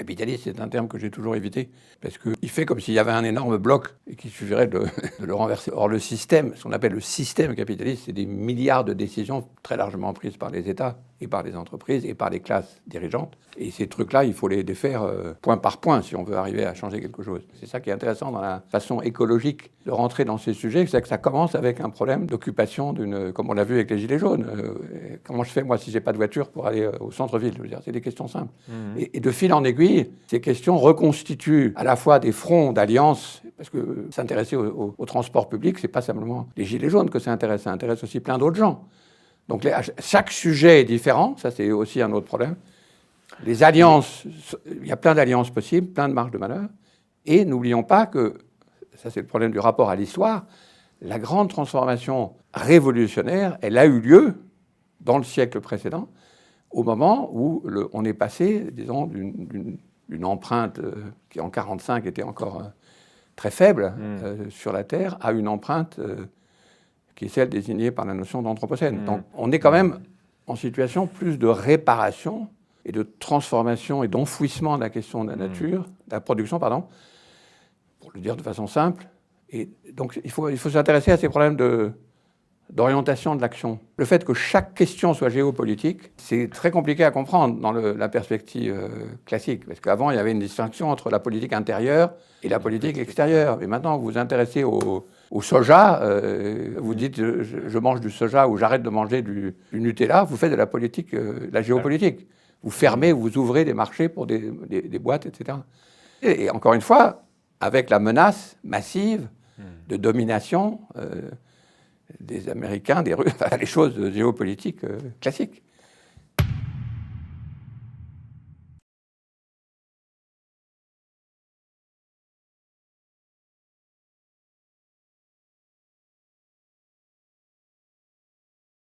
Capitaliste, c'est un terme que j'ai toujours évité, parce qu'il fait comme s'il y avait un énorme bloc et qu'il suffirait de le renverser. Or, le système, ce qu'on appelle le système capitaliste, c'est des milliards de décisions très largement prises par les États et par les entreprises et par les classes dirigeantes. Et ces trucs-là, il faut les défaire point par point si on veut arriver à changer quelque chose. C'est ça qui est intéressant dans la façon écologique de rentrer dans ces sujets, c'est que ça commence avec un problème d'occupation comme on l'a vu avec les Gilets jaunes. Comment je fais, moi, si j'ai pas de voiture pour aller au centre-ville? Je veux dire, c'est des questions simples. Et de fil en aiguille, ces questions reconstituent à la fois des fronts d'alliance, parce que s'intéresser au transport public, c'est pas simplement les Gilets jaunes que ça intéresse aussi plein d'autres gens. Donc chaque sujet est différent, ça c'est aussi un autre problème. Les alliances, il y a plein d'alliances possibles, plein de marges de manœuvre, et n'oublions pas que, ça c'est le problème du rapport à l'histoire, la grande transformation révolutionnaire, elle a eu lieu dans le siècle précédent, au moment où on est passé, disons, d'une empreinte qui en 1945 était encore très faible sur la Terre, à une empreinte qui est celle désignée par la notion d'anthropocène. Donc on est quand même en situation plus de réparation et de transformation et d'enfouissement de la question de la nature, de la production, pardon, pour le dire de façon simple. Et donc il faut s'intéresser à ces problèmes d'orientation de l'action. Le fait que chaque question soit géopolitique, c'est très compliqué à comprendre dans la perspective classique. Parce qu'avant, il y avait une distinction entre la politique intérieure et la politique extérieure. Et maintenant, vous vous intéressez au soja, vous dites je mange du soja ou j'arrête de manger du Nutella, vous faites de la politique, la géopolitique. Vous fermez, vous ouvrez des marchés pour des boîtes, etc. Et encore une fois, avec la menace massive de domination des Américains, des Russes, les choses géopolitiques classiques.